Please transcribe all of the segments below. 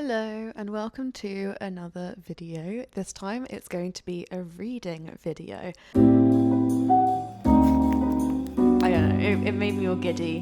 Hello and welcome to another video. This time it's going to be a reading video. I don't know, it made me all giddy.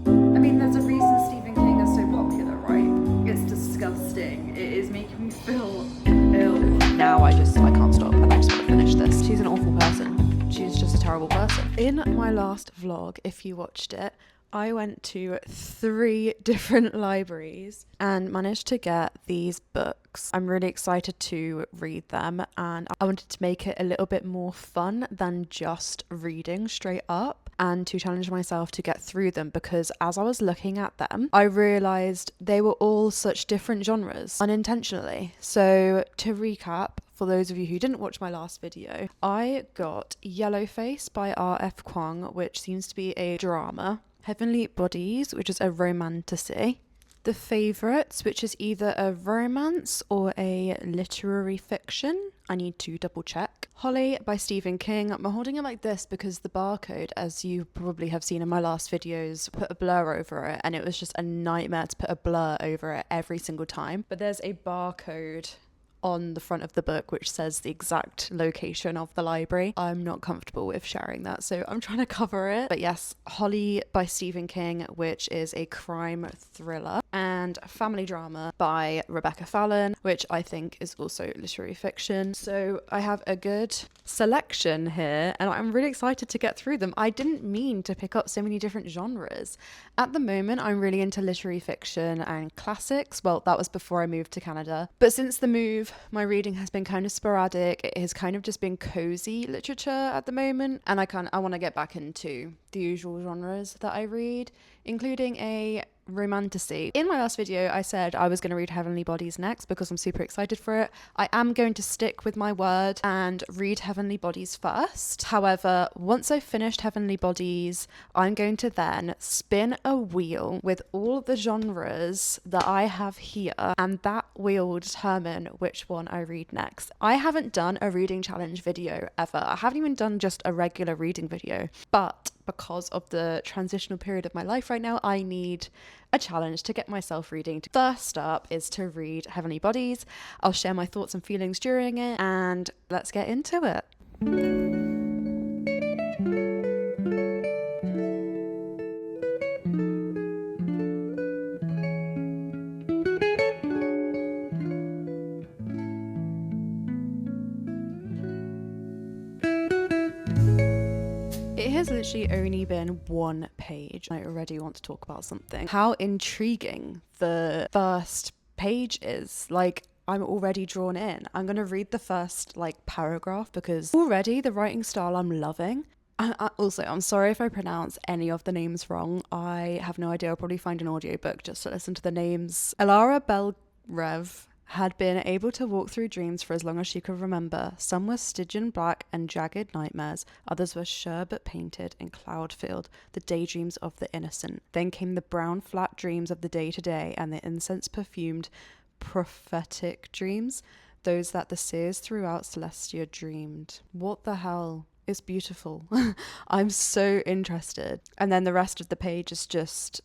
I mean, there's a reason Stephen King is so popular, right? It's disgusting. It is making me feel ill. Now I can't stop and I just want to finish this. She's an awful person. She's just a terrible person. In my last vlog, if you watched it, I went to 3 different libraries and managed to get these books. I'm really excited to read them, and I wanted to make it a little bit more fun than just reading straight up and to challenge myself to get through them, because as I was looking at them, I realised they were all such different genres unintentionally. So to recap, for those of you who didn't watch my last video, I got Yellowface by R.F. Kuang, which seems to be a drama. Heavenly Bodies, which is a romantasy. The Favourites, which is either a romance or a literary fiction. I need to double check. Holly by Stephen King. I'm holding it like this because the barcode, as you probably have seen in my last videos, put a blur over it, and it was just a nightmare to put a blur over it every single time. But there's a barcode on the front of the book which says the exact location of the library. I'm not comfortable with sharing that, so I'm trying to cover it. But yes, Holly by Stephen King, which is a crime thriller, and Family Drama by Rebecca Fallon, which I think is also literary fiction. So I have a good selection here and I'm really excited to get through them. I didn't mean to pick up so many different genres. At the moment, I'm really into literary fiction and classics. Well, that was before I moved to Canada. But since the move, my reading has been kind of sporadic. It has kind of just been cozy literature at the moment. And I want to get back into the usual genres that I read, including a romantasy. In my last video, I said I was going to read Heavenly Bodies next because I'm super excited for it. I am going to stick with my word and read Heavenly Bodies first. However, once I've finished Heavenly Bodies, I'm going to then spin a wheel with all the genres that I have here, and that wheel will determine which one I read next. I haven't done a reading challenge video ever. I haven't even done just a regular reading video, but because of the transitional period of my life right now, I need a challenge to get myself reading. First up is to read Heavenly Bodies. I'll share my thoughts and feelings during it, and let's get into it. It has literally only been 1 page. I already want to talk about something. How intriguing the first page is. Like, I'm already drawn in. I'm going to read the first paragraph because already the writing style I'm loving. Also, I'm sorry if I pronounce any of the names wrong. I have no idea. I'll probably find an audiobook just to listen to the names. Elara Belrev had been able to walk through dreams for as long as she could remember. Some were Stygian black and jagged nightmares, others were sherbet painted and cloud filled, the daydreams of the innocent. Then came the brown flat dreams of the day-to-day and the incense perfumed prophetic dreams, those that the seers throughout Celestia dreamed. What the hell? It's beautiful. I'm so interested. And then the rest of the page is just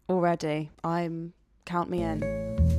already, count me in.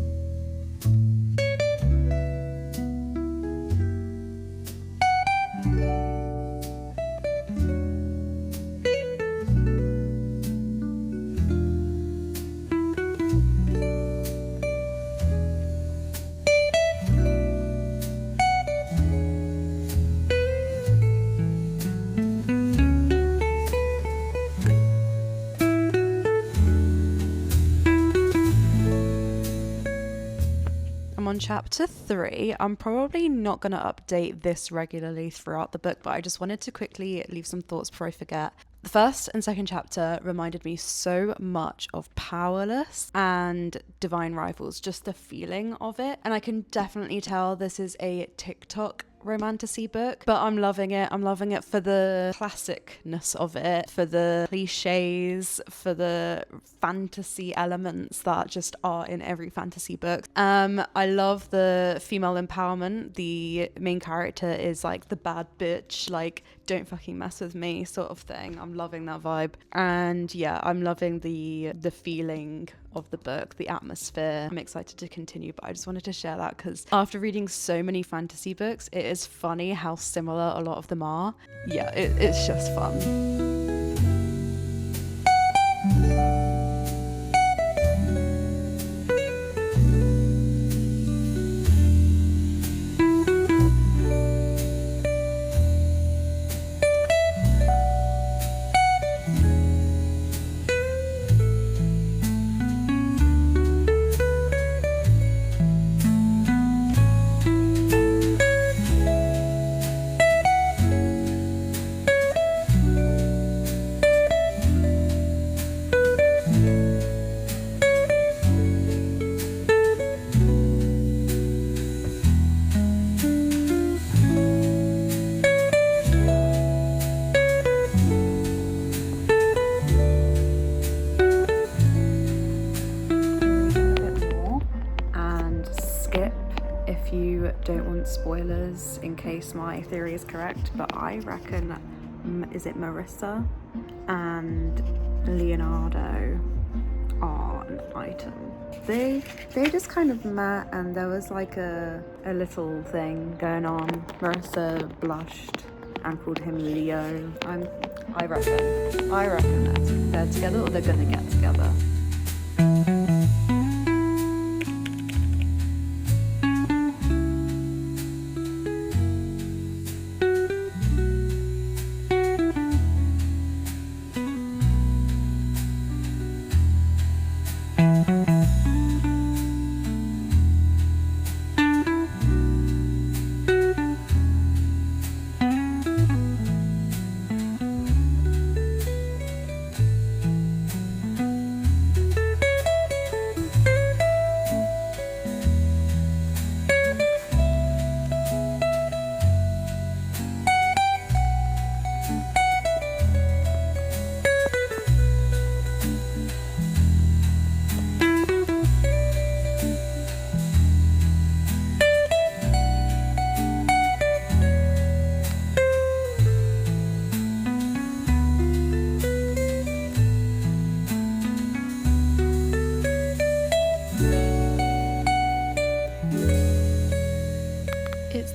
On chapter 3, I'm probably not going to update this regularly throughout the book, but I just wanted to quickly leave some thoughts before I forget. The first and second chapter reminded me so much of Powerless and Divine Rivals, just the feeling of it. And I can definitely tell this is a TikTok romantasy book, but I'm loving it. I'm loving it for the classicness of it, for the cliches, for the fantasy elements that just are in every fantasy book. I love the female empowerment. The main character is like the bad bitch, like don't fucking mess with me sort of thing. I'm loving that vibe. And yeah, I'm loving the feeling of the book, the atmosphere. I'm excited to continue, but I just wanted to share that because after reading so many fantasy books, it is funny how similar a lot of them are. Yeah, it's just fun. If you don't want spoilers, in case my theory is correct, but I reckon, is it Marissa and Leonardo are an item. They just kind of met, and there was like a little thing going on. Marissa blushed and called him Leo. I reckon they're together, or they're gonna get together.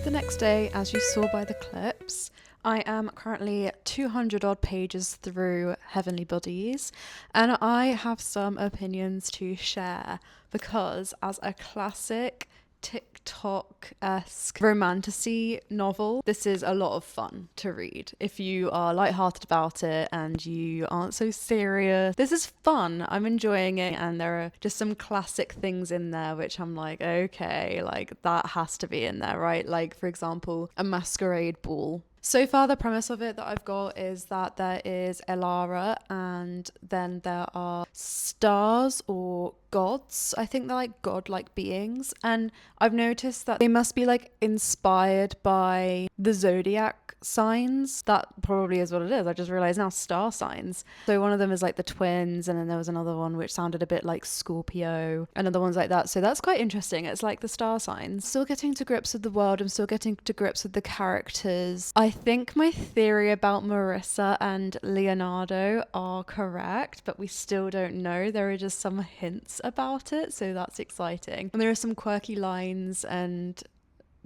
Next day, as you saw by the clips, I am currently 200 odd pages through Heavenly Bodies, and I have some opinions to share because as a classic TikTok-esque romantasy novel, this is a lot of fun to read. If you are lighthearted about it and you aren't so serious, this is fun. I'm enjoying it, and there are just some classic things in there which I'm like, okay, like that has to be in there, right? Like, for example, a masquerade ball. So far, the premise of it that I've got is that there is Elara, and then there are stars or gods. I think they're like godlike beings, and I've noticed that they must be like inspired by the zodiac signs. That probably is what it is. I just realized now, star signs. So one of them is like the twins, and then there was another one which sounded a bit like Scorpio, and other ones like that. So that's quite interesting. It's like the star signs. Still getting to grips with the world. I'm still getting to grips with the characters. I think my theory about Marissa and Leonardo are correct, but we still don't know. There are just some hints about it, so that's exciting. And there are some quirky lines and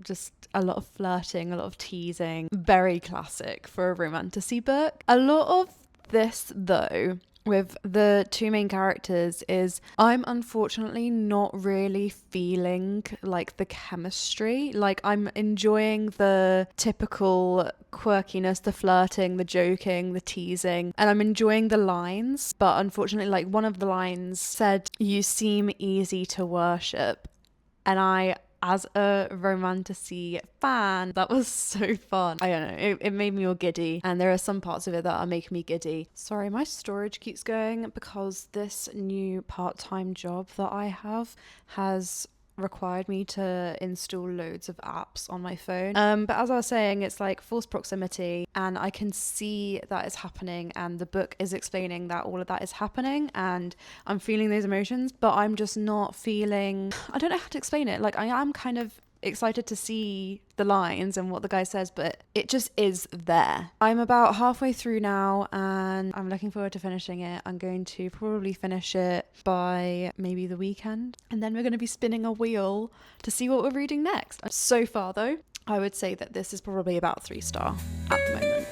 just a lot of flirting, a lot of teasing. Very classic for a romantasy book. A lot of this, though, with the two main characters is I'm unfortunately not really feeling like the chemistry. Like, I'm enjoying the typical quirkiness, the flirting, the joking, the teasing, and I'm enjoying the lines, but unfortunately, like, one of the lines said, "You seem easy to worship," and I, as a romantasy fan, that was so fun. I don't know, it made me all giddy, and there are some parts of it that are making me giddy. Sorry, my storage keeps going because this new part-time job that I have has required me to install loads of apps on my phone. But as I was saying, it's like forced proximity, and I can see that is happening, and the book is explaining that all of that is happening, and I'm feeling those emotions, but I'm just not feeling, I don't know how to explain it. Like, I am kind of excited to see the lines and what the guy says, but it just is there. I'm about halfway through now and I'm looking forward to finishing it. I'm going to probably finish it by maybe the weekend, and then we're going to be spinning a wheel to see what we're reading next. So far though, I would say that this is probably about 3-star at the moment.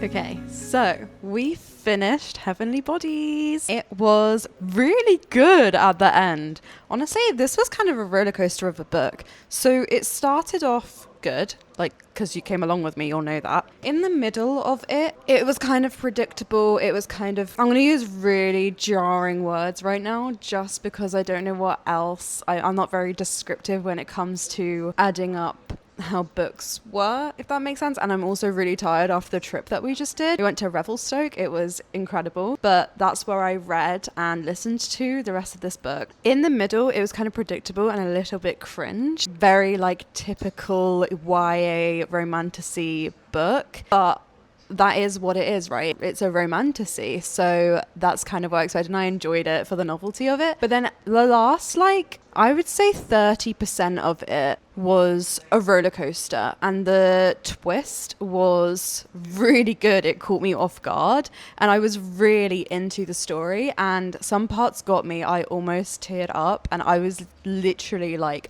Okay, so we finished Heavenly Bodies. It was really good at the end. Honestly, this was kind of a roller coaster of a book. So it started off good, like, because you came along with me, you'll know that. In the middle of it, it was kind of predictable. It was kind of, I'm going to use really jarring words right now, just because I don't know what else. I'm not very descriptive when it comes to adding up how books were, if that makes sense. And I'm also really tired after the trip that we just did. We went to Revelstoke. It was incredible, but that's where I read and listened to the rest of this book. In the middle, it was kind of predictable and a little bit cringe. Very like typical YA romantasy book, but that is what it is, right? It's a romantasy, so that's kind of what I expected, and I enjoyed it for the novelty of it. But then the last, like, I would say 30% of it was a roller coaster, and the twist was really good. It caught me off guard, and I was really into the story, and some parts got me. I almost teared up, and I was literally like,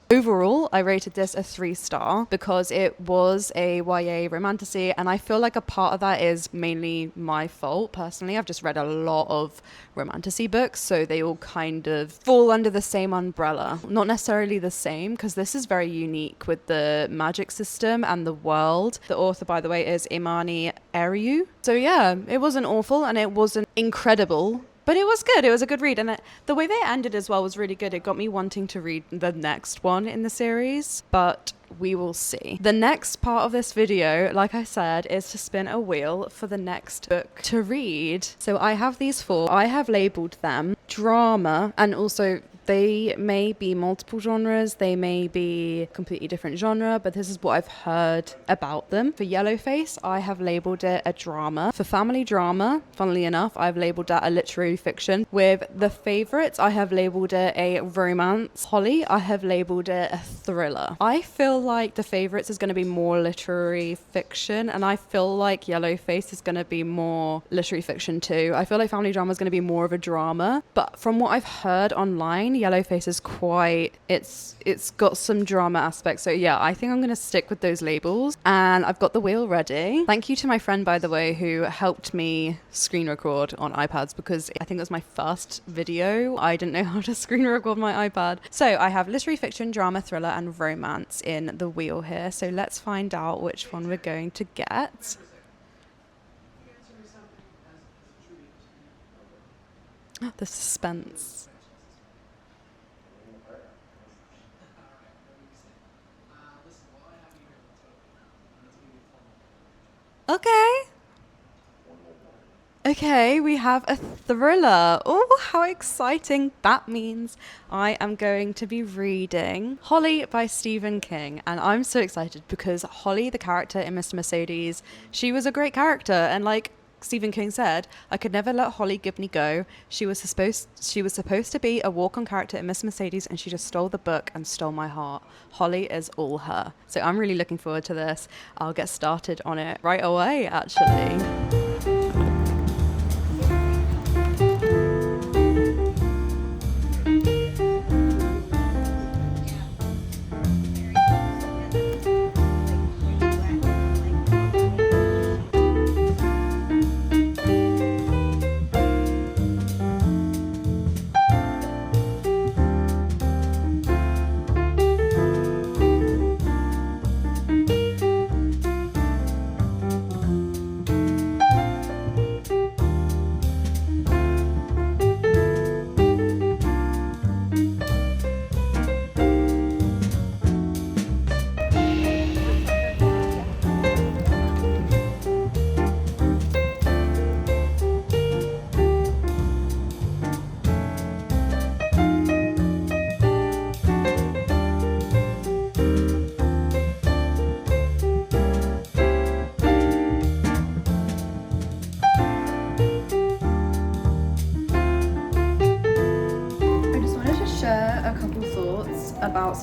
overall, I rated this a 3-star because it was a YA romantasy, and I feel like a part of that is mainly my fault personally. I've just read a lot of romantasy books, so they all kind of fall under the same umbrella. Not necessarily the same, because this is very unique with the magic system and the world. The author, by the way, is Imani Eriu. So yeah, it wasn't awful and it wasn't incredible, but it was good. It was a good read. And the way they ended as well was really good. It got me wanting to read the next one in the series, but we will see. The next part of this video, like I said, is to spin a wheel for the next book to read. So I have these 4. I have labeled them drama, and also they may be multiple genres, they may be completely different genre, but this is what I've heard about them. For Yellowface, I have labeled it a drama. For family drama, funnily enough, I've labeled that a literary fiction. With The Favourites, I have labeled it a romance. Holly, I have labeled it a thriller. I feel like The Favourites is going to be more literary fiction, and I feel like Yellowface is going to be more literary fiction too. I feel like family drama is going to be more of a drama, but from what I've heard online, Yellowface is quite, it's got some drama aspects. So yeah, I think I'm going to stick with those labels, and I've got the wheel ready. Thank you to my friend, by the way, who helped me screen record on iPads, because I think it was my first video. I didn't know how to screen record my iPad. So I have literary fiction, drama, thriller, and romance in the wheel here. So let's find out which one we're going to get. The suspense. Okay, we have a thriller. Oh, how exciting. That means I am going to be reading Holly by Stephen King. And I'm so excited because Holly, the character in Mr. Mercedes, she was a great character. And like Stephen King said, I could never let Holly Gibney go. She was supposed to be a walk-on character in Miss Mercedes, and she just stole the book and stole my heart. Holly is all her. So I'm really looking forward to this. I'll get started on it right away, actually.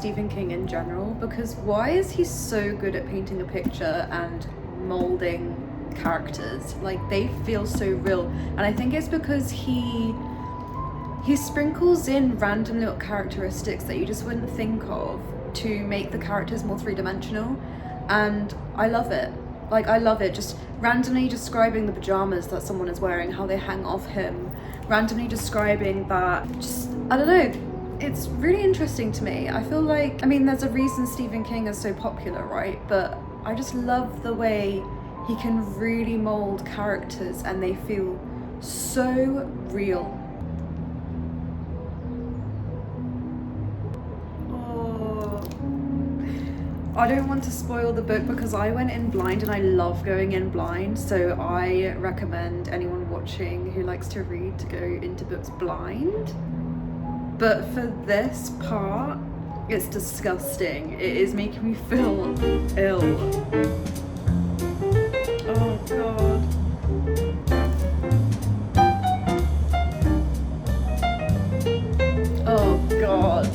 Stephen King in general, because why is he so good at painting a picture and molding characters? Like, they feel so real. And I think it's because he sprinkles in random little characteristics that you just wouldn't think of to make the characters more three-dimensional, and I love it. Like, I love it. Just randomly describing the pajamas that someone is wearing, how they hang off him, randomly describing that, just, I don't know, it's really interesting to me. I feel like, I mean, there's a reason Stephen King is so popular, right? But I just love the way he can really mold characters and they feel so real. I don't want to spoil the book because I went in blind and I love going in blind, so I recommend anyone watching who likes to read to go into books blind. But for this part, it's disgusting. It is making me feel ill. Oh god. Oh god.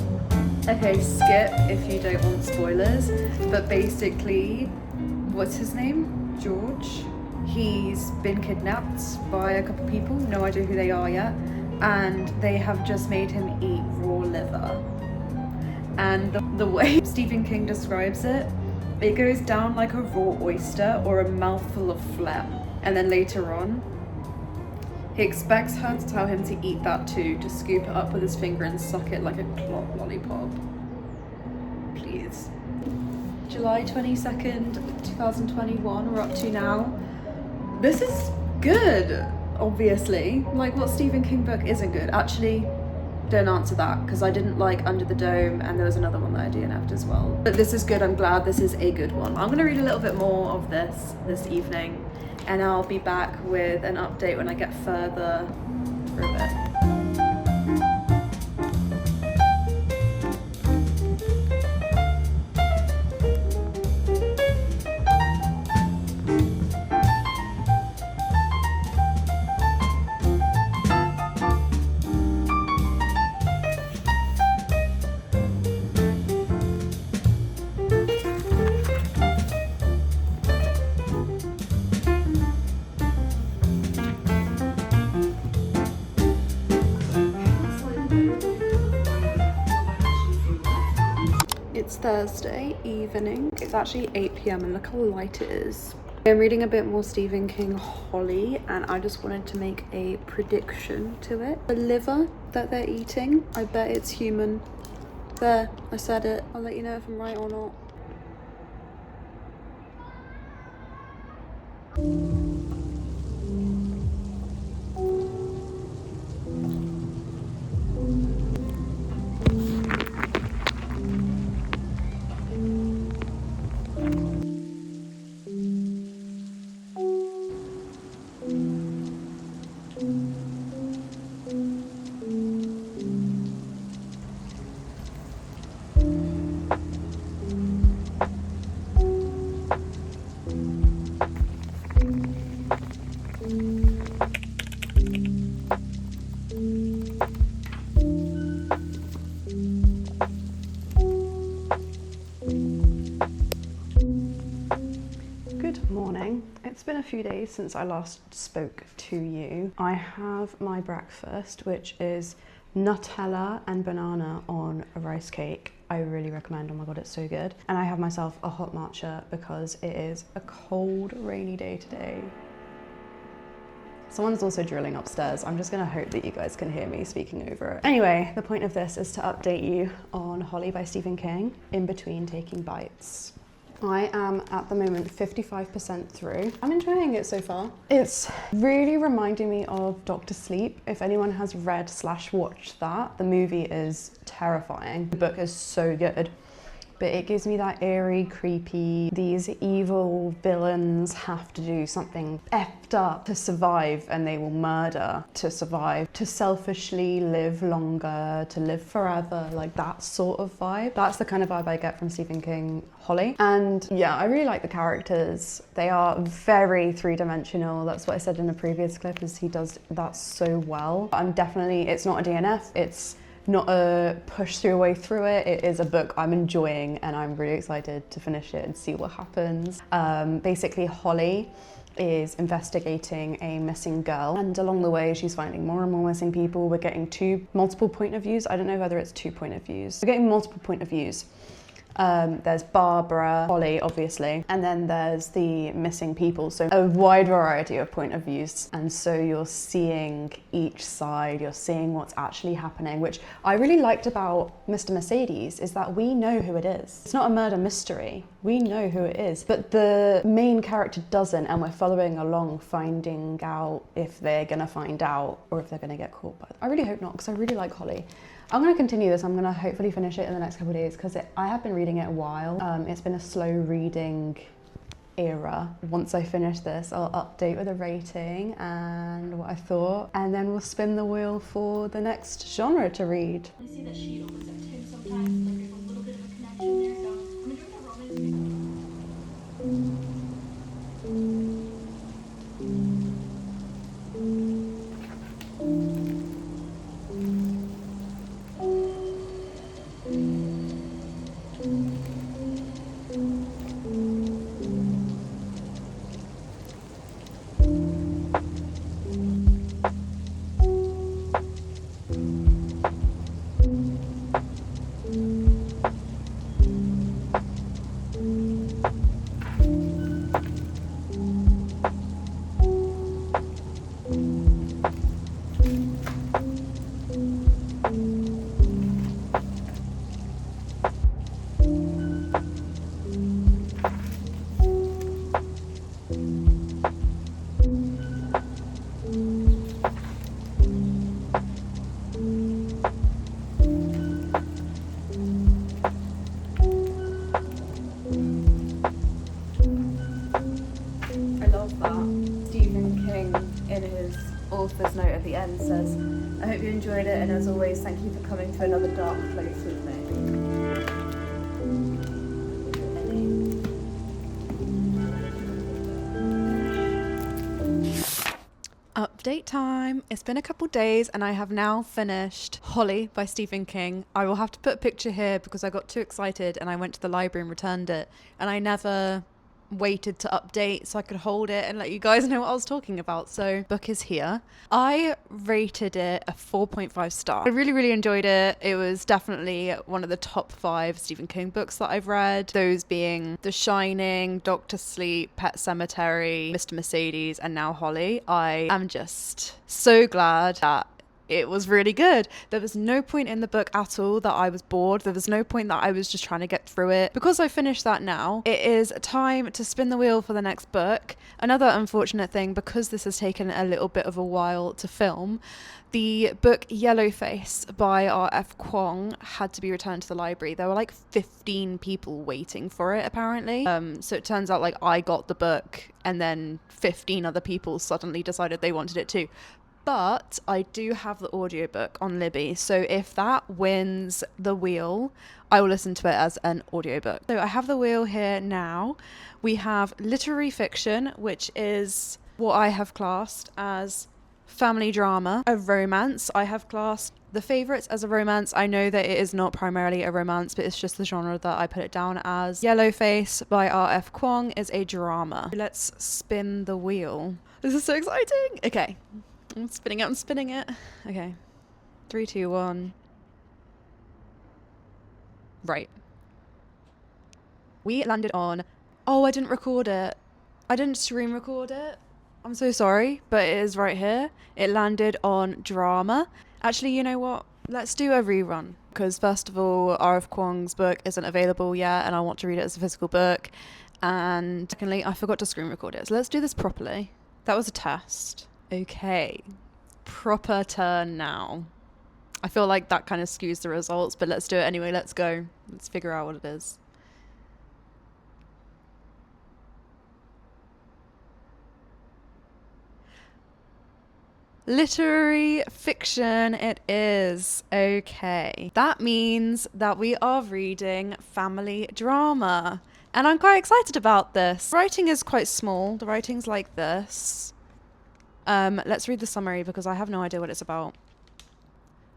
Okay, skip if you don't want spoilers, but basically, what's his name? George. He's been kidnapped by a couple people, no idea who they are yet, and they have just made him eat raw liver. And the way Stephen King describes it, it goes down like a raw oyster or a mouthful of phlegm. And then later on, he expects her to tell him to eat that too, to scoop it up with his finger and suck it like a clock lollipop. Please. July 22nd, 2021, we're up to now. This is good, obviously. Like, what Stephen King book isn't good? Actually, don't answer that, because I didn't like Under the Dome, and there was another one that I DNF'd as well. But this is good, I'm glad this is a good one. I'm gonna read a little bit more of this evening, and I'll be back with an update when I get further through it. It's Thursday evening. It's actually 8 p.m. and look how light it is. I'm reading a bit more Stephen King Holly, and I just wanted to make a prediction to it. The liver that they're eating, I bet it's human. There, I said it. I'll let you know if I'm right or not. Good morning. It's been a few days since I last spoke to you. I have my breakfast, which is Nutella and banana on a rice cake. I really recommend. Oh my god, it's so good. And I have myself a hot matcha because it is a cold, rainy day today. Someone's also drilling upstairs. I'm just gonna hope that you guys can hear me speaking over it. Anyway, the point of this is to update you on Holly by Stephen King in between taking bites. I am at the moment 55% through. I'm enjoying it so far. It's really reminding me of Dr. Sleep. If anyone has read/watched that, the movie is terrifying. The book is so good. But it gives me that eerie, creepy, these evil villains have to do something effed up to survive, and they will murder to survive, to selfishly live longer, to live forever, like that sort of vibe. That's the kind of vibe I get from Stephen King Holly. And yeah, I really like the characters. They are very three-dimensional. That's what I said in a previous clip, is he does that so well. It's not a DNF, it's not a push through way through it. It is a book I'm enjoying and I'm really excited to finish it and see what happens. Basically, Holly is investigating a missing girl, and along the way she's finding more and more missing people. We're getting multiple point of views. I don't know whether it's two point of views. We're getting multiple point of views. There's Barbara, Holly obviously, and then there's the missing people, so a wide variety of point of views, and so you're seeing each side, you're seeing what's actually happening, which I really liked about Mr. Mercedes, is that we know who it is. It's not a murder mystery, we know who it is, but the main character doesn't, and we're following along finding out if they're gonna find out or if they're gonna get caught by them. I really hope not, because I really like Holly. I'm going to continue this. I'm going to hopefully finish it in the next couple of days because I have been reading it a while. It's been a slow reading era. Once I finish this, I'll update with a rating and what I thought, and then we'll spin the wheel for the next genre to read. I see that she opens up too sometimes, like there's a little bit of a connection there, so I'm enjoying the romance. Author's note at the end says, I hope you enjoyed it, and as always, thank you for coming to another dark place with me. Update time. It's been a couple days and I have now finished Holly by Stephen King. I will have to put a picture here because I got too excited and I went to the library and returned it, and I never waited to update so I could hold it and let you guys know what I was talking about. So book is here. I rated it a 4.5 star. I really enjoyed it. It was definitely one of the top 5 Stephen King books that I've read, those being The Shining, Doctor Sleep, Pet Sematary, Mr. Mercedes, and now Holly. I am just so glad that it was really good. There was no point in the book at all that I was bored. There was no point that I was just trying to get through it. Because I finished that now, it is time to spin the wheel for the next book. Another unfortunate thing, because this has taken a little bit of a while to film, the book Yellowface by R.F. Kuang had to be returned to the library. There were like 15 people waiting for it, apparently. So it turns out like I got the book and then 15 other people suddenly decided they wanted it too. But I do have the audiobook on Libby, so if that wins the wheel, I will listen to it as an audiobook. So I have the wheel here now. We have literary fiction, which is what I have classed as family drama. A romance, I have classed The Favourites as a romance. I know that it is not primarily a romance, but it's just the genre that I put it down as. Yellowface by R.F. Kuang is a drama. Let's spin the wheel. This is so exciting. Okay. I'm spinning it. Okay. 3, 2, 1. Right. We landed on... Oh, I didn't record it. I didn't screen record it. I'm so sorry, but it is right here. It landed on drama. Actually, you know what? Let's do a rerun. Because first of all, R.F. Kuang's book isn't available yet, and I want to read it as a physical book. And secondly, I forgot to screen record it. So let's do this properly. That was a test. Okay, proper turn now. I feel like that kind of skews the results, but let's do it anyway. Let's go. Let's figure out what it is. Literary fiction it is. Okay. That means that we are reading family drama. And I'm quite excited about this. Writing is quite small. The writing's like this. Let's read the summary because I have no idea what it's about.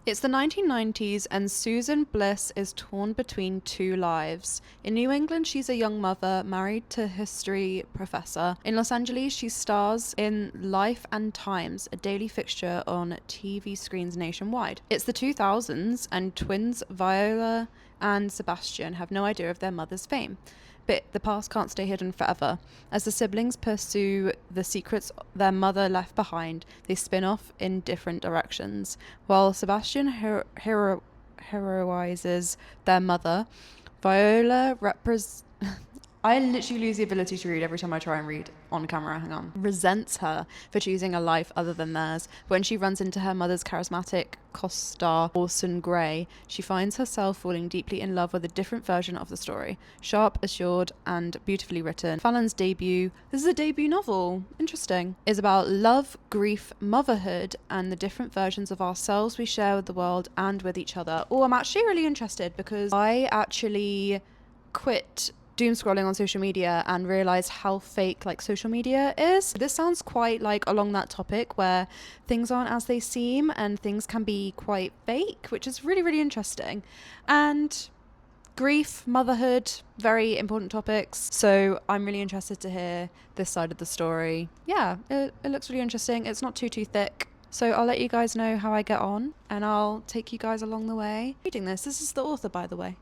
It's the 1990s and Susan Bliss is torn between two lives. In New England, she's a young mother married to a history professor. In Los Angeles, she stars in Life and Times, a daily fixture on TV screens nationwide. It's the 2000s and twins Viola and Sebastian have no idea of their mother's fame. But the past can't stay hidden forever. As the siblings pursue the secrets their mother left behind, they spin off in different directions. While Sebastian heroizes their mother, Viola I literally lose the ability to read every time I try and read on camera. Hang on. Resents her for choosing a life other than theirs. When she runs into her mother's charismatic co-star Orson Gray, she finds herself falling deeply in love with a different version of the story. Sharp, assured, and beautifully written. Fallon's debut, this is a debut novel, interesting, is about love, grief, motherhood, and the different versions of ourselves we share with the world and with each other. Oh, I'm actually really interested because I actually quit doom scrolling on social media and realized how fake like social media is. This sounds quite like along that topic where things aren't as they seem and things can be quite fake, which is really, really interesting. And grief, motherhood, very important topics. So I'm really interested to hear this side of the story. Yeah, it looks really interesting. It's not too thick. So I'll let you guys know how I get on and I'll take you guys along the way. Reading this is the author, by the way.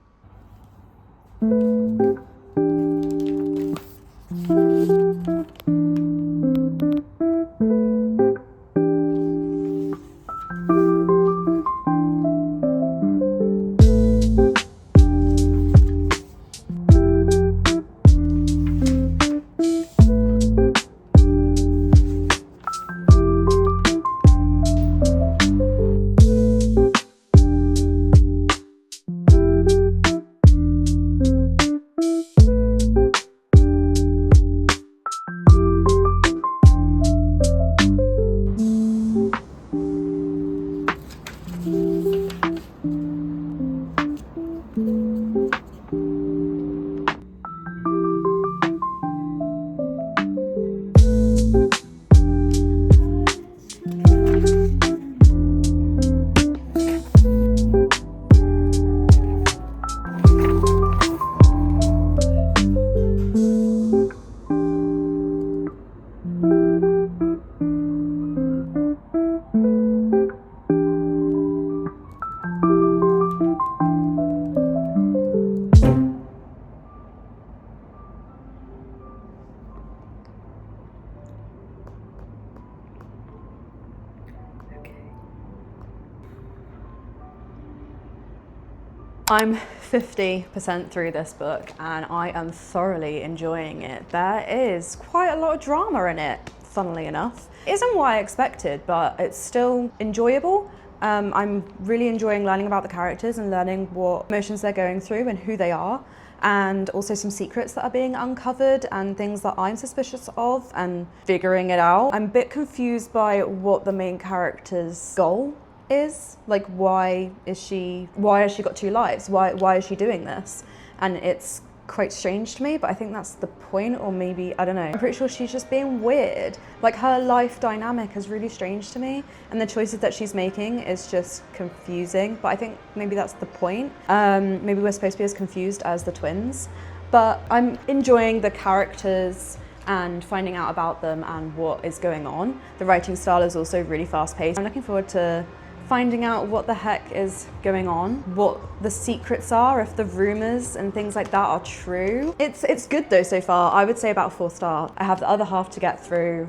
I'm 50% through this book and I am thoroughly enjoying it. There is quite a lot of drama in it, funnily enough. It isn't what I expected, but it's still enjoyable. I'm really enjoying learning about the characters and learning what emotions they're going through and who they are, and also some secrets that are being uncovered and things that I'm suspicious of and figuring it out. I'm a bit confused by what the main character's goal is. Like, why has she got two lives? Why is she doing this? And it's quite strange to me, but I think that's the point, or maybe, I don't know. I'm pretty sure she's just being weird. Like, her life dynamic is really strange to me, and the choices that she's making is just confusing, but I think maybe that's the point. Maybe we're supposed to be as confused as the twins, but I'm enjoying the characters and finding out about them and what is going on. The writing style is also really fast-paced. I'm looking forward to finding out what the heck is going on, what the secrets are, if the rumors and things like that are true. It's good though so far. I would say about a 4-star. I have the other half to get through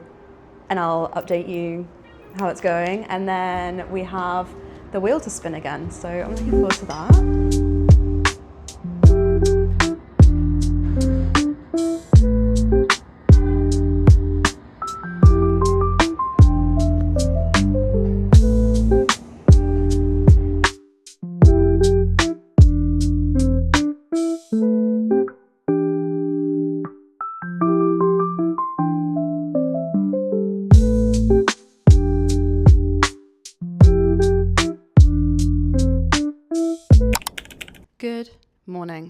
and I'll update you how it's going. And then we have the wheel to spin again. So I'm looking forward to that.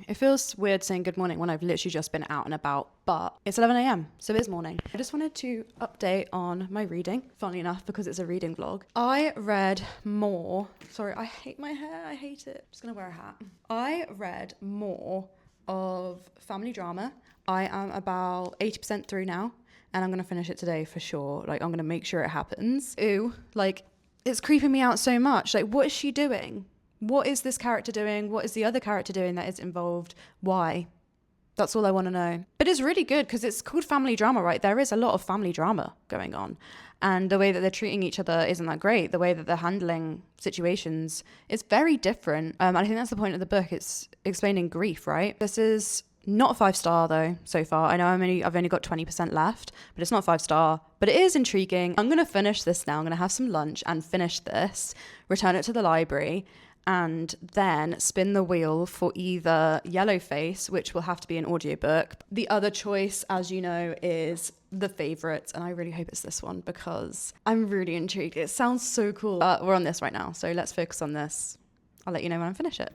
morning. It feels weird saying good morning when I've literally just been out and about, but it's 11 a.m, so it is morning. I just wanted to update on my reading, funnily enough, because it's a reading vlog. I read more. Sorry, I hate my hair. I hate it. I'm just gonna wear a hat. I read more of family drama. I am about 80% through now, and I'm gonna finish it today for sure. Like, I'm gonna make sure it happens. Ooh, like, it's creeping me out so much. Like, what is she doing? What is this character doing? What is the other character doing that is involved? Why? That's all I want to know. But it's really good because it's called family drama, right? There is a lot of family drama going on. And the way that they're treating each other isn't that great. The way that they're handling situations is very different. And I think that's the point of the book. It's explaining grief, right? This is not a 5-star though, so far. I know I've only got 20% left, but it's not 5-star. But it is intriguing. I'm going to finish this now. I'm going to have some lunch and finish this, return it to the library, and then spin the wheel for either Yellowface, which will have to be an audiobook. The other choice, as you know, is The Favourite, and I really hope it's this one because I'm really intrigued. It sounds so cool. We're on this right now, so let's focus on this. I'll let you know when I finish it.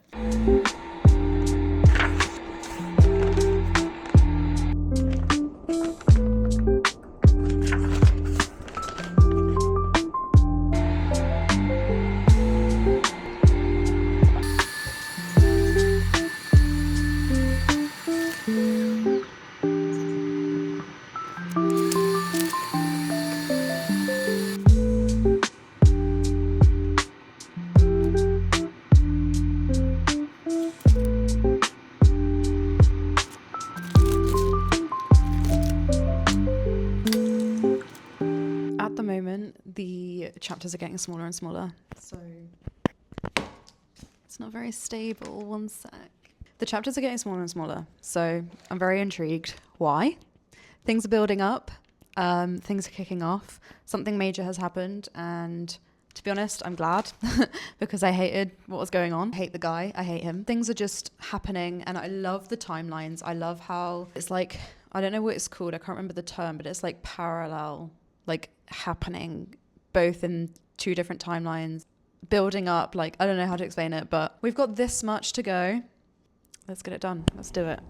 The chapters are getting smaller and smaller, so it's not very stable. One sec. The chapters are getting smaller and smaller, so I'm very intrigued. Why? Things are building up, things are kicking off, something major has happened, and to be honest, I'm glad because I hated what was going on. I hate the guy, I hate him. Things are just happening, and I love the timelines. I love how it's like, I don't know what it's called, I can't remember the term, but it's like parallel, like happening both in two different timelines, building up. Like, I don't know how to explain it, but we've got this much to go. Let's get it done. Let's do it.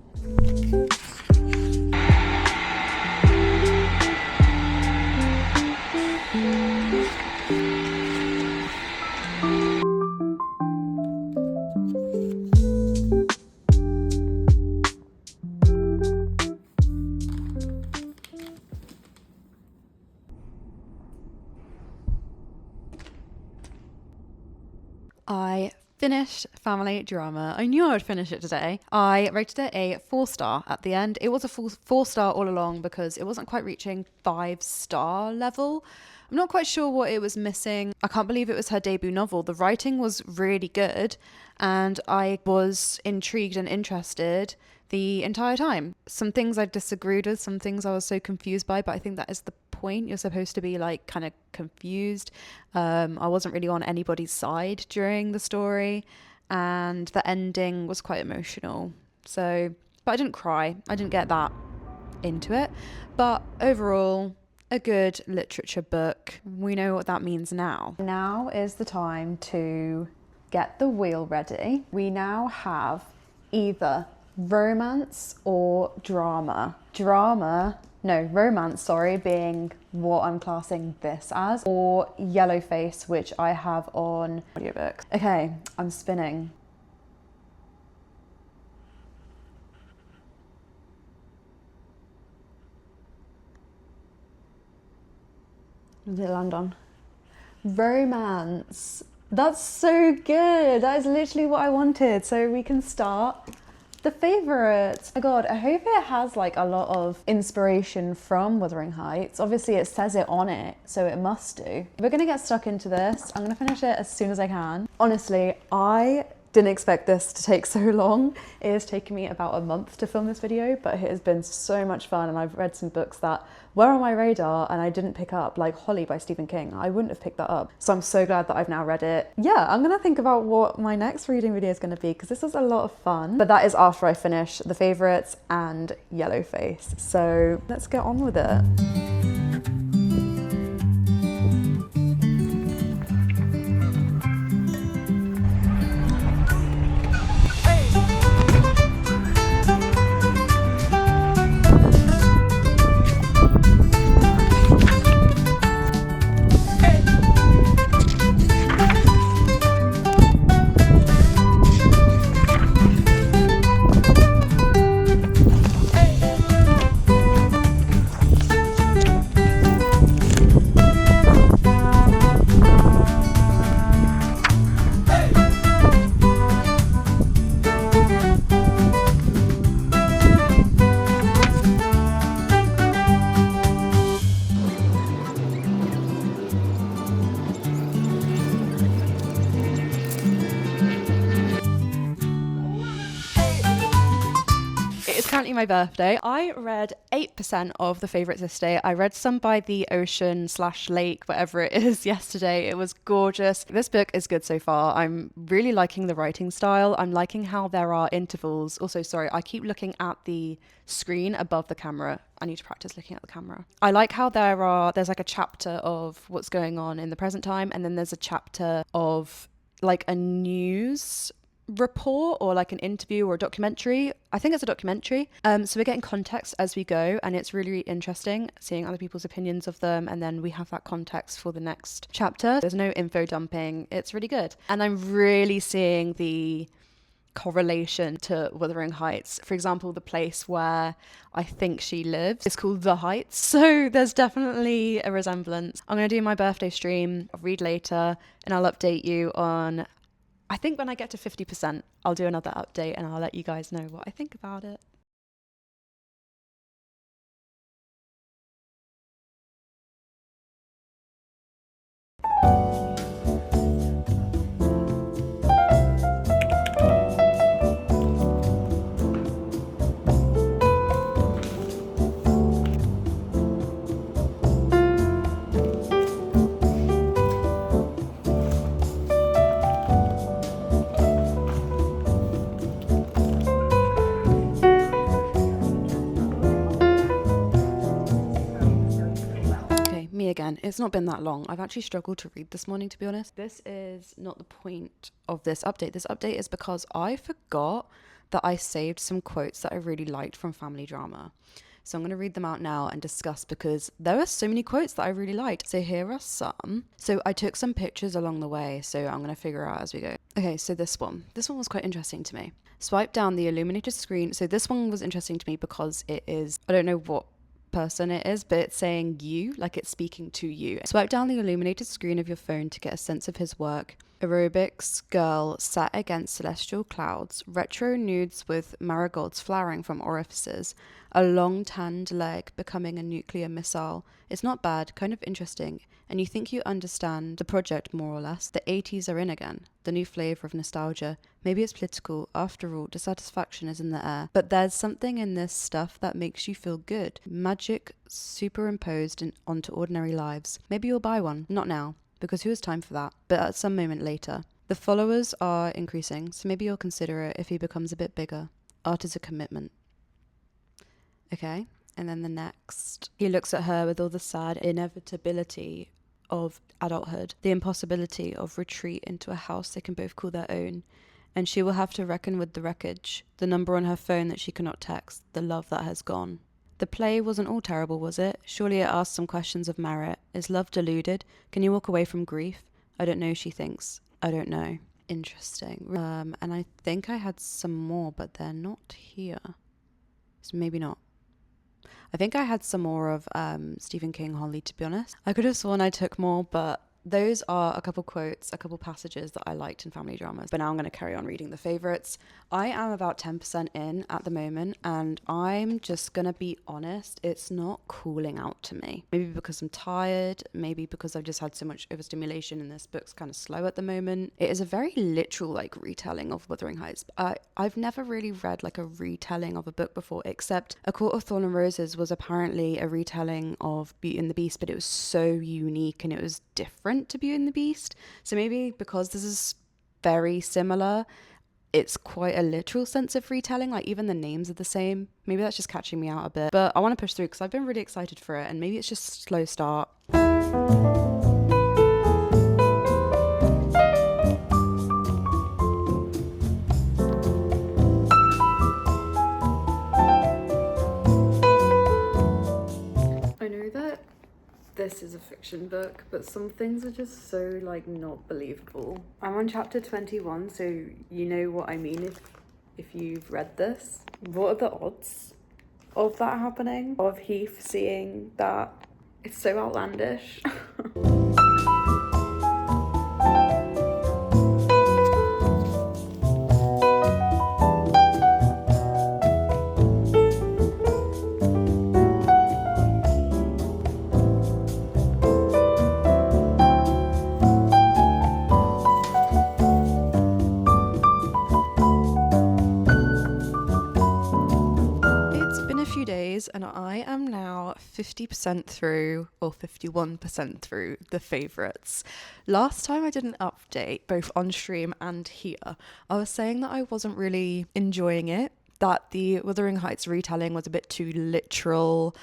I finished family drama. I knew I would finish it today. I rated it a 4-star at the end. It was a 4-star all along because it wasn't quite reaching 5-star level. I'm not quite sure what it was missing. I can't believe it was her debut novel. The writing was really good and I was intrigued and interested the entire time. Some things I disagreed with, some things I was so confused by, but I think that is the point. You're supposed to be like kind of confused. I wasn't really on anybody's side during the story, and the ending was quite emotional. So, but I didn't cry. I didn't get that into it. But overall, a good literature book. We know what that means now. Now is the time to get the wheel ready. We now have either romance or drama. Romance, sorry, being what I'm classing this as, or Yellowface, which I have on audiobook. Okay, I'm spinning. What did it land on? Romance. That's so good. That is literally what I wanted. So we can start. The Favourite. Oh my god, I hope it has like a lot of inspiration from Wuthering Heights. Obviously it says it on it, so it must do. We're gonna get stuck into this. I'm gonna finish it as soon as I can. Honestly, I didn't expect this to take so long. It has taken me about a month to film this video, but it has been so much fun, and I've read some books that were on my radar and I didn't pick up, like Holly by Stephen King. I wouldn't have picked that up. So I'm so glad that I've now read it. Yeah, I'm gonna think about what my next reading video is gonna be because this was a lot of fun. But that is after I finish The Favourites and Yellowface. So let's get on with it. my birthday. I read 8% of the favourites this day. I read some by the ocean/lake, whatever it is, yesterday. It was gorgeous. This book is good so far. I'm really liking the writing style. I'm liking how there are intervals. Also, sorry, I keep looking at the screen above the camera. I need to practice looking at the camera. I like how there's like a chapter of what's going on in the present time, and then there's a chapter of like a news report or like an interview or a documentary. I think it's a documentary. So we're getting context as we go, and it's really, really interesting seeing other people's opinions of them, and then we have that context for the next chapter. There's no info dumping. It's really good. And I'm really seeing the correlation to Wuthering Heights. For example, the place where I think she lives is called The Heights, so there's definitely a resemblance. I'm going to do my birthday stream. I'll read later and I'll update you on, I think when I get to 50%, I'll do another update and I'll let you guys know what I think about it. Again, it's not been that long. I've actually struggled to read this morning, to be honest. This is not the point of this update. This update is because I forgot that I saved some quotes that I really liked from family drama. So I'm going to read them out now and discuss, because there were so many quotes that I really liked. So here are some. So I took some pictures along the way, so I'm going to figure out as we go. Okay, so this one was quite interesting to me. Swipe down the illuminated screen. So this one was interesting to me because it is, I don't know what person it is, but it's saying you, like it's speaking to you. Swipe down the illuminated screen of your phone to get a sense of his work. Aerobics girl sat against celestial clouds, retro nudes with marigolds flowering from orifices, a long tanned leg becoming a nuclear missile. It's not bad, kind of interesting, and you think you understand the project more or less. The 80s are in again, the new flavour of nostalgia. Maybe it's political, after all, dissatisfaction is in the air. But there's something in this stuff that makes you feel good. Magic superimposed onto ordinary lives. Maybe you'll buy one, not now, because who has time for that, but at some moment later. The followers are increasing, so maybe you'll consider it if he becomes a bit bigger. Art is a commitment. Okay, and then the next. He looks at her with all the sad inevitability of adulthood, the impossibility of retreat into a house they can both call their own, and she will have to reckon with the wreckage, the number on her phone that she cannot text, the love that has gone. The play wasn't all terrible, was it? Surely it asked some questions of merit. Is love deluded? Can you walk away from grief? I don't know, she thinks. I don't know. Interesting. And I think I had some more, but they're not here. So maybe not. I think I had some more of Stephen King Holly, to be honest. I could have sworn I took more, but those are a couple quotes, a couple passages that I liked in family dramas. But now I'm going to carry on reading the favourites. I am about 10% in at the moment, and I'm just going to be honest, it's not calling out to me. Maybe because I'm tired, maybe because I've just had so much overstimulation and this book's kind of slow at the moment. It is a very literal like retelling of Wuthering Heights. I've never really read like a retelling of a book before, except A Court of Thorn and Roses was apparently a retelling of Beauty and the Beast, but it was so unique and it was different to Beauty and the Beast. So maybe because this is very similar, it's quite a literal sense of retelling, like even the names are the same. Maybe that's just catching me out a bit, but I want to push through because I've been really excited for it, and maybe it's just a slow start. I know that this is a fiction book, but some things are just so like not believable. I'm on chapter 21, so you know what I mean if you've read this. What are the odds of that happening? Of Heath seeing that? It's so outlandish. 50% through or 51% through The Favourites. Last time I did an update, both on stream and here, I was saying that I wasn't really enjoying it, that the Wuthering Heights retelling was a bit too literal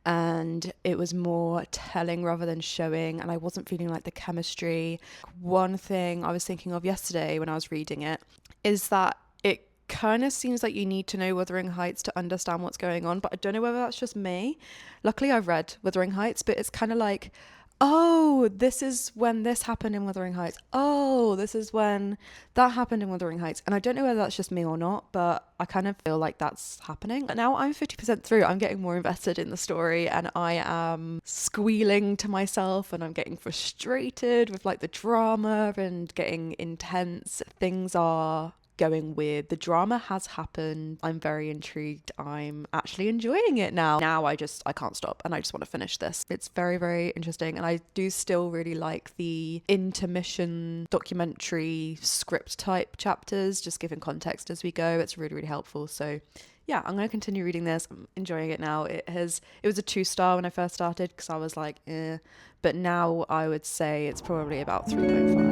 and it was more telling rather than showing, and I wasn't feeling like the chemistry. One thing I was thinking of yesterday when I was reading it is that it kind of seems like you need to know Wuthering Heights to understand what's going on, but I don't know whether that's just me. Luckily I've read Wuthering Heights, but it's kind of like, oh, this is when this happened in Wuthering Heights. Oh, this is when that happened in Wuthering Heights. And I don't know whether that's just me or not, but I kind of feel like that's happening. But now I'm 50% through. I'm getting more invested in the story and I am squealing to myself and I'm getting frustrated with like the drama and getting intense. Things are going weird. The drama has happened. I'm very intrigued. I'm actually enjoying it now. Now I can't stop and I just want to finish this. It's very, very interesting. And I do still really like the intermission documentary script type chapters, just giving context as we go. It's really, really helpful. So yeah, I'm going to continue reading this. I'm enjoying it now. It was a 2-star when I first started because I was like, eh. But now I would say it's probably about 3.5.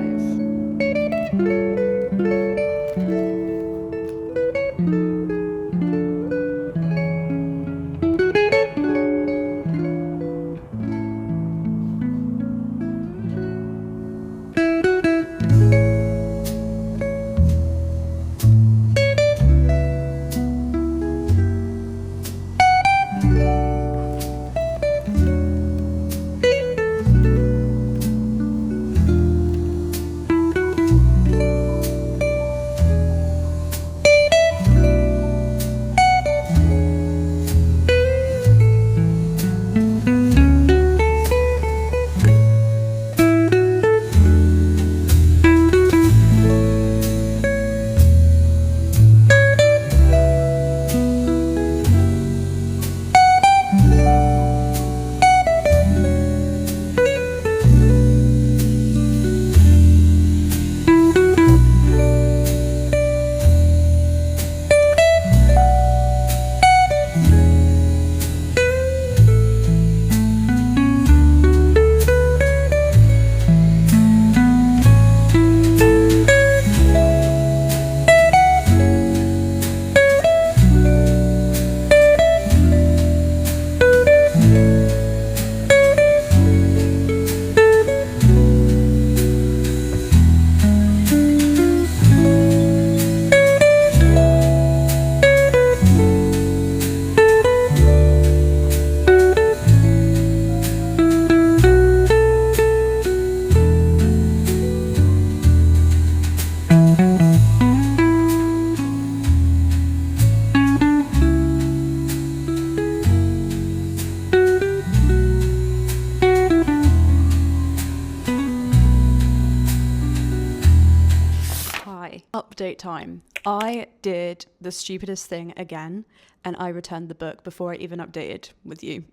Update time. I did the stupidest thing again and I returned the book before I even updated with you.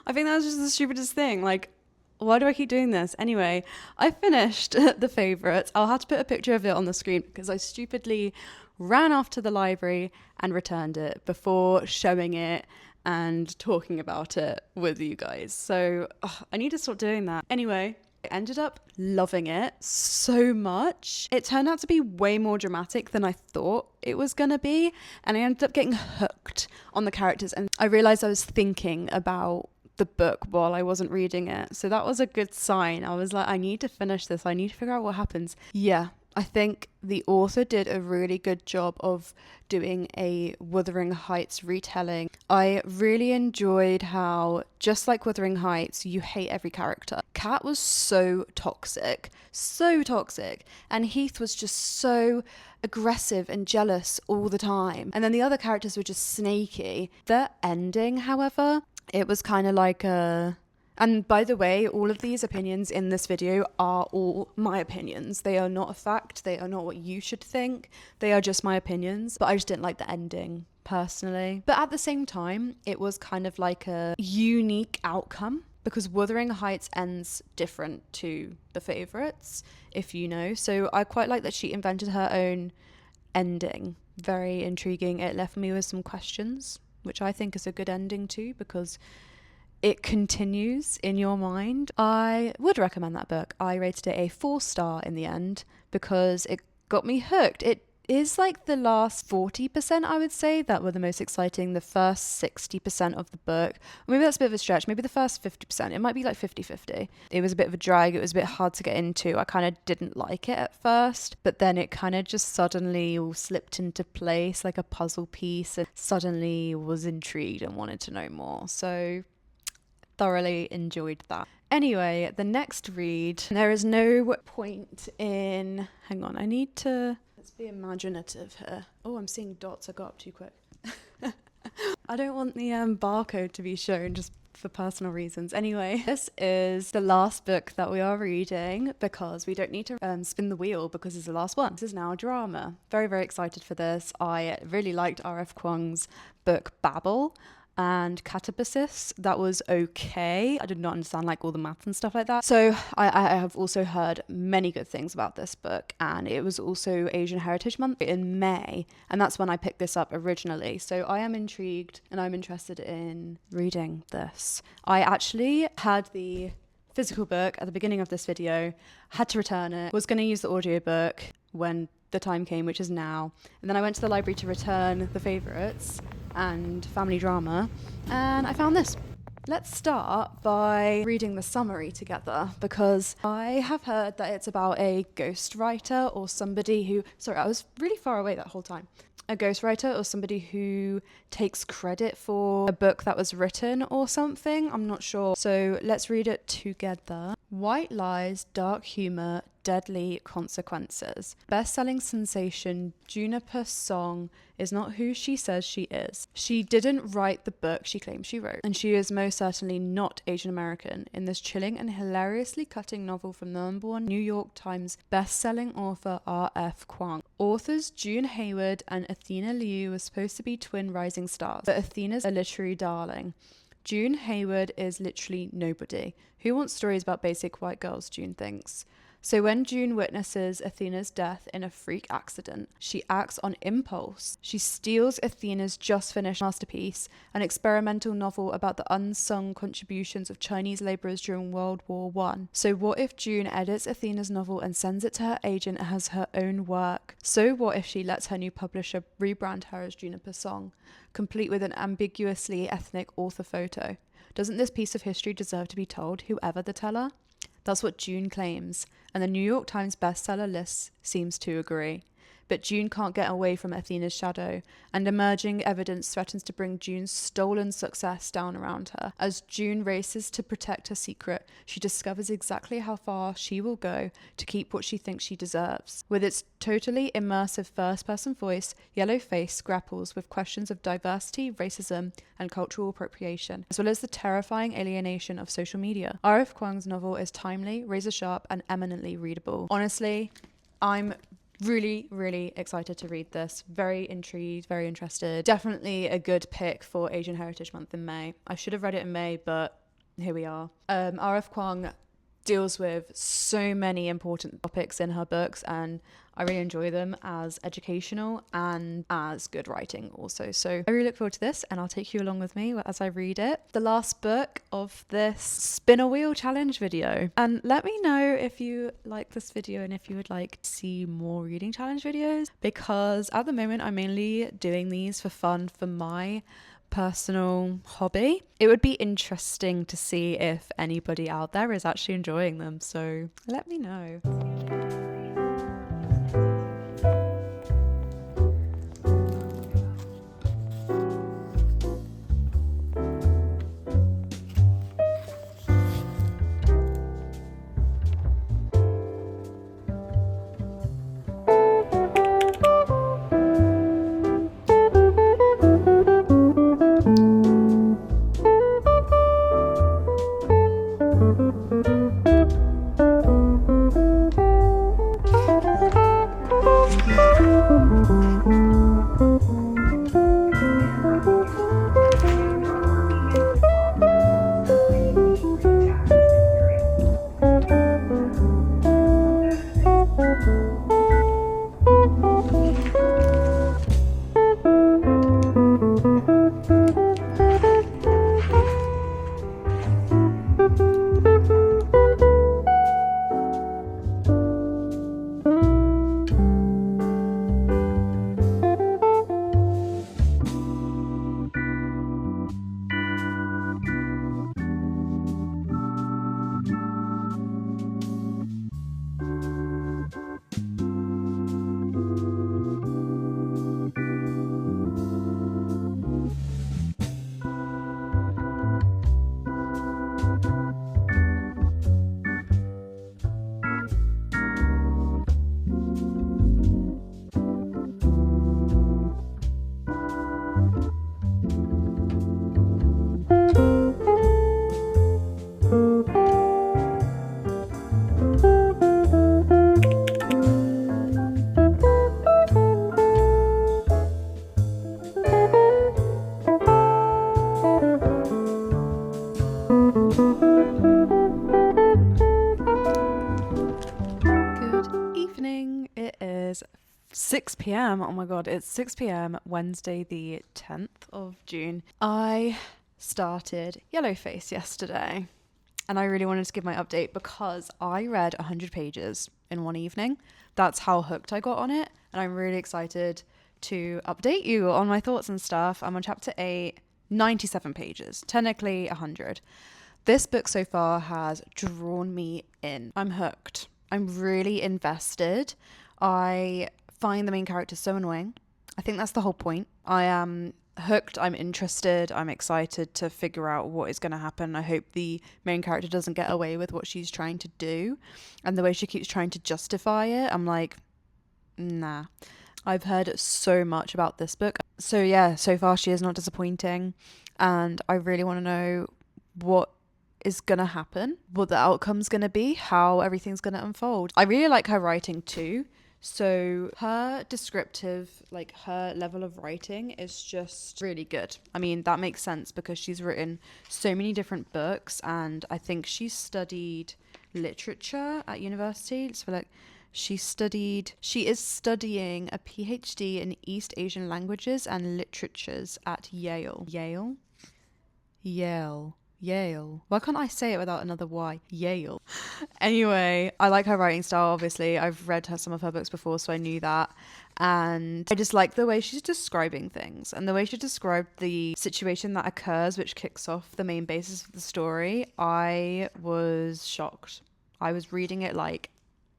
I think that was just the stupidest thing. Like, why do I keep doing this? Anyway, I finished The Favourites. I'll have to put a picture of it on the screen because I stupidly ran off to the library and returned it before showing it and talking about it with you guys. So I need to stop doing that. Anyway, I ended up loving it so much. It turned out to be way more dramatic than I thought it was gonna be, and I ended up getting hooked on the characters, and I realized I was thinking about the book while I wasn't reading it. So that was a good sign. I was like, I need to finish this. I need to figure out what happens. Yeah, I think the author did a really good job of doing a Wuthering Heights retelling. I really enjoyed how, just like Wuthering Heights, you hate every character. Kat was so toxic, and Heath was just so aggressive and jealous all the time. And then the other characters were just snaky. The ending, however, it was kind of like a... And by the way, all of these opinions in this video are all my opinions. They are not a fact. They are not what you should think. They are just my opinions. But I just didn't like the ending, personally. But at the same time, it was kind of like a unique outcome because Wuthering Heights ends different to The Favourites, if you know. So I quite like that she invented her own ending. Very intriguing. It left me with some questions. which I think is a good ending too, because it continues in your mind. I would recommend that book. I rated it a 4-star in the end because it got me hooked. It is like the last 40%, I would say, that were the most exciting. The first 60% of the book, or maybe that's a bit of a stretch, maybe the first 50%, it might be like 50-50. It was a bit of a drag, it was a bit hard to get into. I kind of didn't like it at first, but then it kind of just suddenly all slipped into place like a puzzle piece, and suddenly was intrigued and wanted to know more. So thoroughly enjoyed that. Anyway, the next read, there is no point in, hang on, I need to, let's be imaginative here. Oh, I'm seeing dots, I got up too quick. I don't want the barcode to be shown just for personal reasons. Anyway, this is the last book that we are reading because we don't need to spin the wheel because it's the last one. This is now a drama. Very, very excited for this. I really liked R.F. Kuang's book Babel and Catabasis. That was okay. I did not understand like all the math and stuff like that. So I have also heard many good things about this book, and it was also Asian Heritage Month in May, and that's when I picked this up originally. So I am intrigued and I'm interested in reading this. I actually had the physical book at the beginning of this video, had to return it, was going to use the audiobook when the time came, which is now, and then I went to the library to return the favourites and family drama, and I found this. Let's start by reading the summary together, because I have heard that it's about a ghostwriter or somebody who, sorry, I was really far away that whole time. A ghostwriter or somebody who takes credit for a book that was written or something. I'm not sure. So let's read it together. White lies, dark humor, deadly consequences. Best-selling sensation Juniper Song is not who she says she is. She didn't write the book she claims she wrote, and she is most certainly not Asian American. In this chilling and hilariously cutting novel from the #1 New York Times best-selling author R.F. Kuang. Authors June Hayward and Athena Liu were supposed to be twin rising stars, but Athena's a literary darling. June Hayward is literally nobody. Who wants stories about basic white girls, June thinks. So when June witnesses Athena's death in a freak accident, she acts on impulse. She steals Athena's just finished masterpiece, an experimental novel about the unsung contributions of Chinese laborers during World War I. So what if June edits Athena's novel and sends it to her agent as her own work? So what if she lets her new publisher rebrand her as Juniper Song, complete with an ambiguously ethnic author photo? Doesn't this piece of history deserve to be told, whoever the teller? That's what June claims, and the New York Times bestseller list seems to agree. But June can't get away from Athena's shadow, and emerging evidence threatens to bring June's stolen success down around her. As June races to protect her secret, she discovers exactly how far she will go to keep what she thinks she deserves. With its totally immersive first-person voice, Yellow Face grapples with questions of diversity, racism, and cultural appropriation, as well as the terrifying alienation of social media. R.F. Kuang's novel is timely, razor-sharp, and eminently readable. Honestly, I'm really, really excited to read this. Very intrigued, very interested. Definitely a good pick for Asian Heritage Month in May. I should have read it in May, but here we are. R.F. Kuang deals with so many important topics in her books, and I really enjoy them as educational and as good writing also. So I really look forward to this, and I'll take you along with me as I read it. The last book of this spin a wheel challenge video. And let me know if you like this video and if you would like to see more reading challenge videos, because at the moment I'm mainly doing these for fun, for my personal hobby. It would be interesting to see if anybody out there is actually enjoying them, so let me know. Good evening. It is 6 p.m. Oh my god, it's 6 p.m. Wednesday, the 10th of June. I started Yellowface yesterday, and I really wanted to give my update because I read 100 pages in one evening. That's how hooked I got on it, and I'm really excited to update you on my thoughts and stuff. I'm on chapter 8, 97 pages, technically 100. This book so far has drawn me in. I'm hooked. I'm really invested. I find the main character so annoying. I think that's the whole point. I am hooked. I'm interested. I'm excited to figure out what is going to happen. I hope the main character doesn't get away with what she's trying to do. And the way she keeps trying to justify it, I'm like, nah. I've heard so much about this book. So yeah, so far she is not disappointing. And I really want to know what is gonna happen, what the outcome's gonna be, how everything's gonna unfold. I really like her writing too. So her descriptive, like her level of writing is just really good. I mean, that makes sense because she's written so many different books, and I think she studied literature at university. So like she is studying a PhD in East Asian languages and literatures at Yale. Why can't I say it without another Y? Yale. Anyway, I like her writing style, obviously. I've read some of her books before, so I knew that. And I just like the way she's describing things and the way she described the situation that occurs, which kicks off the main basis of the story. I was shocked. I was reading it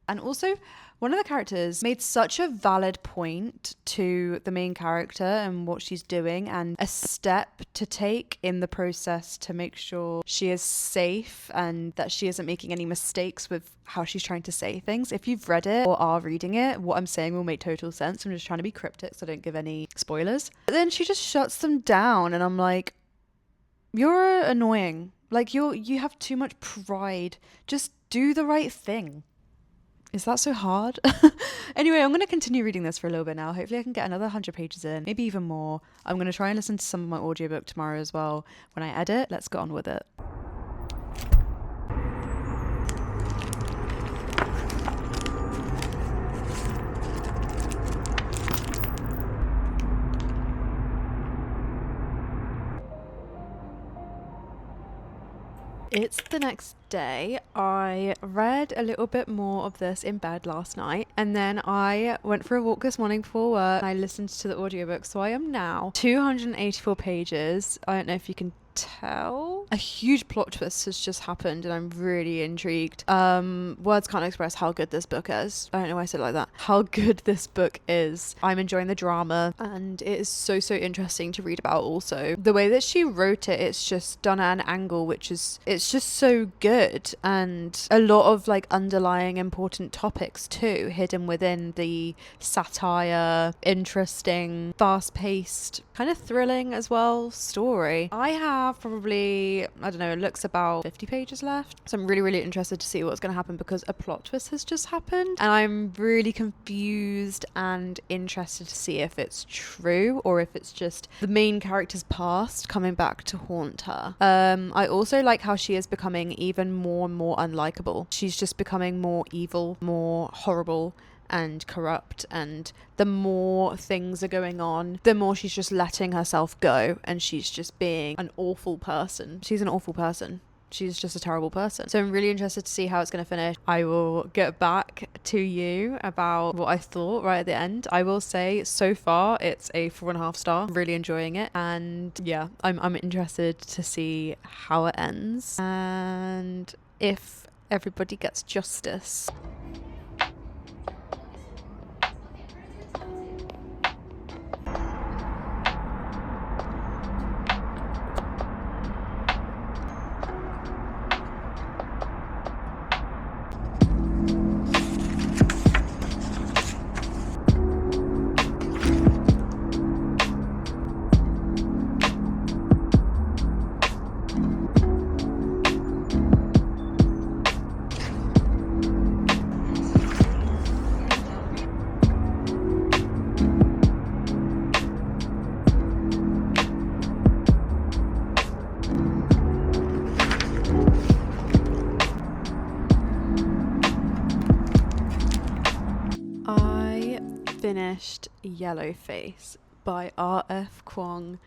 and also one of the characters made such a valid point to the main character and what she's doing and a step to take in the process to make sure she is safe and that she isn't making any mistakes with how she's trying to say things. If you've read it or are reading it, what I'm saying will make total sense. I'm just trying to be cryptic so I don't give any spoilers. But then she just shuts them down and I'm like, you're annoying. Like you have too much pride. Just do the right thing. Is that so hard? Anyway, I'm going to continue reading this for a little bit now. Hopefully I can get another 100 pages in, maybe even more. I'm going to try and listen to some of my audiobook tomorrow as well. When I edit, let's get on with it. It's the next day. I read a little bit more of this in bed last night, and then I went for a walk this morning before work and I listened to the audiobook. So I am now 284 pages. I don't know if you can tell. A huge plot twist has just happened and I'm really intrigued. Words can't express how good this book is. I don't know why I said it like that. How good this book is. I'm enjoying the drama and it is so interesting to read about also. The way that she wrote it, it's just done at an angle it's just so good, and a lot of like underlying important topics too hidden within the satire, interesting, fast-paced, kind of thrilling as well story. I have probably, I don't know, it looks about 50 pages left. So I'm really interested to see what's going to happen because a plot twist has just happened and I'm really confused and interested to see if it's true or if it's just the main character's past coming back to haunt her. I also like how she is becoming even more and more unlikable. She's just becoming more evil, more horrible and corrupt, and the more things are going on, the more she's just letting herself go and she's just being an awful person. She's an awful person. She's just a terrible person. So I'm really interested to see how it's going to finish. I will get back to you about what I thought right at the end. I will say so far it's a 4.5 star. I'm really enjoying it, and yeah, I'm interested to see how it ends and if everybody gets justice. finished Yellowface by R.F. Kuang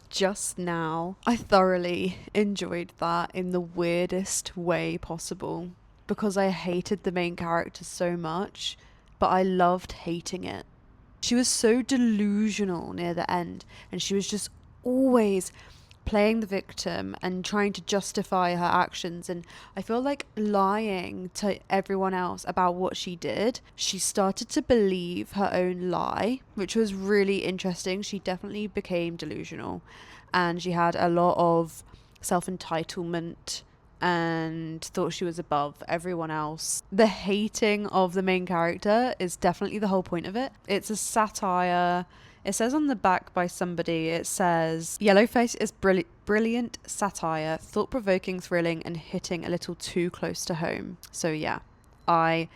just now. I thoroughly enjoyed that in the weirdest way possible because I hated the main character so much, but I loved hating it. She was so delusional near the end, and she was just always playing the victim and trying to justify her actions, and I feel like lying to everyone else about what she did. She started to believe her own lie, which was really interesting. She definitely became delusional, and she had a lot of self-entitlement and thought she was above everyone else. The hating of the main character is definitely the whole point of it. It's a satire. It says on the back by somebody, it says, Yellowface is brilliant satire, thought-provoking, thrilling, and hitting a little too close to home. So yeah, I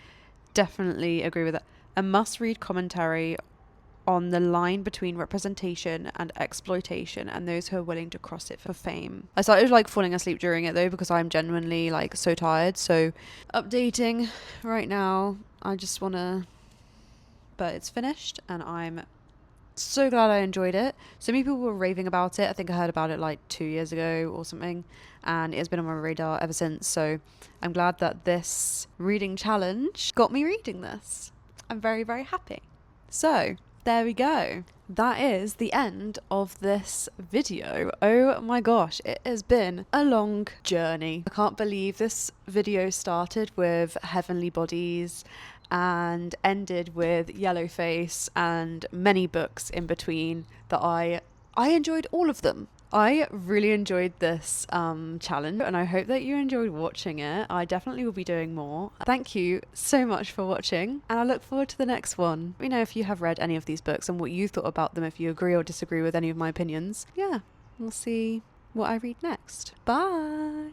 definitely agree with that. A must-read commentary on the line between representation and exploitation and those who are willing to cross it for fame. I started like falling asleep during it though because I'm genuinely like so tired. So updating right now, I just want to, but it's finished and I'm so glad I enjoyed it. So many people were raving about it. I think I heard about it like 2 years ago or something, and it has been on my radar ever since. So I'm glad that this reading challenge got me reading this. I'm very, very happy. So there we go. That is the end of this video. Oh my gosh, it has been a long journey. I can't believe this video started with Heavenly Bodies and ended with Yellowface and many books in between that I enjoyed all of them. I really enjoyed this challenge, and I hope that you enjoyed watching it. I definitely will be doing more. Thank you so much for watching, and I look forward to the next one. Let me know if you have read any of these books and what you thought about them, if you agree or disagree with any of my opinions. Yeah, we'll see what I read next. Bye!